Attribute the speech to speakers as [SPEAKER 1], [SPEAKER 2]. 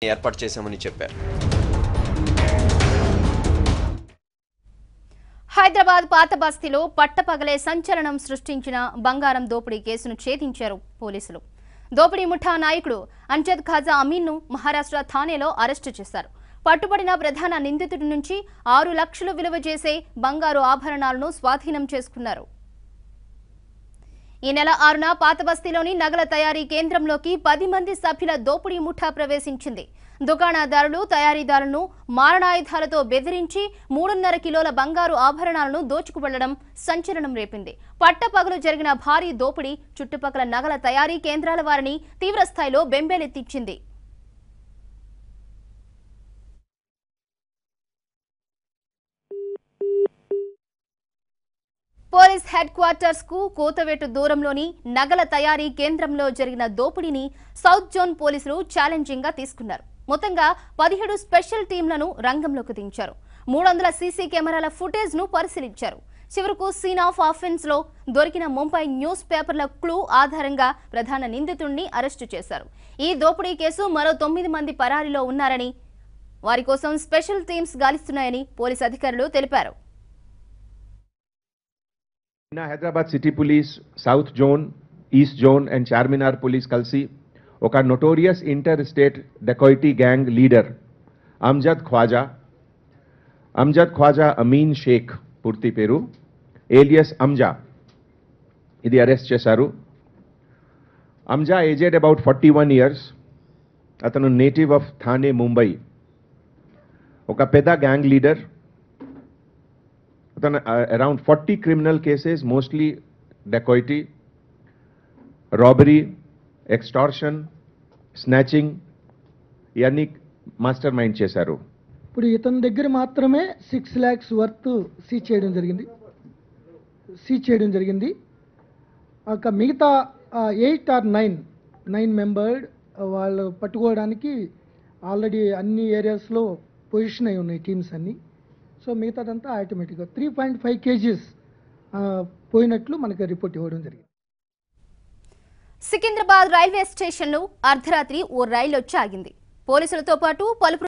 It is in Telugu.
[SPEAKER 1] ఏర్పాటు చేశామని చెప్పారు.
[SPEAKER 2] హైదరాబాద్ పాత బస్తీలో పట్టపగలే సంచలనం సృష్టించిన బంగారం దోపిడీ కేసును ఛేదించారు పోలీసులు. దోపిడీ ముఠా నాయకుడు అంజద్ ఖాజా అమీన్ను మహారాష్ట్ర థానేలో అరెస్టు చేశారు. పట్టుబడిన ప్రధాన నిందితుడి నుంచి 6 లక్షలు విలువ చేసే బంగారు ఆభరణాలను స్వాధీనం చేసుకున్నారు. ఈ నెల 6న పాత బస్తీలోని నగల తయారీ కేంద్రంలోకి 10 మంది సభ్యుల దోపిడీ ముఠా ప్రవేశించింది. దుకాణదారులు తయారీదారులను మారణాయుధాలతో బెదిరించి 3.5 కిలోల బంగారు ఆభరణాలను దోచుకువెళ్లడం సంచలనం రేపింది. పట్టపగలు జరిగిన భారీ దోపిడీ చుట్టుపక్కల నగల తయారీ కేంద్రాల వారిని తీవ్రస్థాయిలో బెంబేలెత్తించింది. పోలీస్ హెడ్ క్వార్టర్స్ కు కోతవేటు దూరంలోని నగల తయారీ కేంద్రంలో జరిగిన దోపిడీని సౌత్ జోన్ పోలీసులు ఛాలెంజింగ్ గా తీసుకున్నారు. మొత్తంగా 17 స్పెషల్ టీంలను రంగంలోకి దించారు. 300 సీసీ కెమెరాల ఫుటేజ్ ను పరిశీలించారు. చివరకు సీన్ ఆఫ్ ఆఫెన్స్ లో దొరికిన ముంబై న్యూస్ పేపర్ల క్లూ ఆధారంగా ప్రధాన నిందితుడిని అరెస్టు చేశారు. ఈ దోపిడీ కేసు మరో 9 మంది పరారీలో ఉన్నారని, వారి కోసం స్పెషల్ టీమ్స్ గాలిస్తున్నాయని పోలీసు అధికారులు తెలిపారు.
[SPEAKER 3] Hyderabad city police, south zone, east zone and Charminar police కలిసి ఒక notorious inter state dacoity gang leader Amjad Khwaja Ameen Shaikh పూర్తి పేరు ఏలియస్ అంజా ఇది అరెస్ట్ చేశారు. Anja aged about 41 years. అతను నేటివ్ ఆఫ్ థానే, ముంబై. ఒక పెద్ద gang leader. around 40 criminal cases, mostly dacoity, robbery, extortion, snatching, ఇవన్నీ మాస్టర్ మైండ్ చేశారు.
[SPEAKER 4] ఇప్పుడు ఇతని దగ్గర మాత్రమే 6 lakhs వర్త్ సీజ్ చేయడం జరిగింది. ఒక మిగతా 8 or 9 మెంబర్డ్ వాళ్ళు పట్టుకోవడానికి ఆల్రెడీ అన్ని ఏరియాస్లో పొజిషన్ అయి ఉన్నాయి టీమ్స్ అన్నీ. సో మిగతాదంతా ఆటోమేటిక్గా 3.5 kgs పోయినట్లు మనకి రిపోర్ట్ ఇవ్వడం జరిగింది.
[SPEAKER 2] సికింద్రాబాద్ రైల్వే స్టేషన్లో అర్ధరాత్రి ఓ రైలు వచ్చి ఆగింది. పోలీసులతో పాటు పలువురు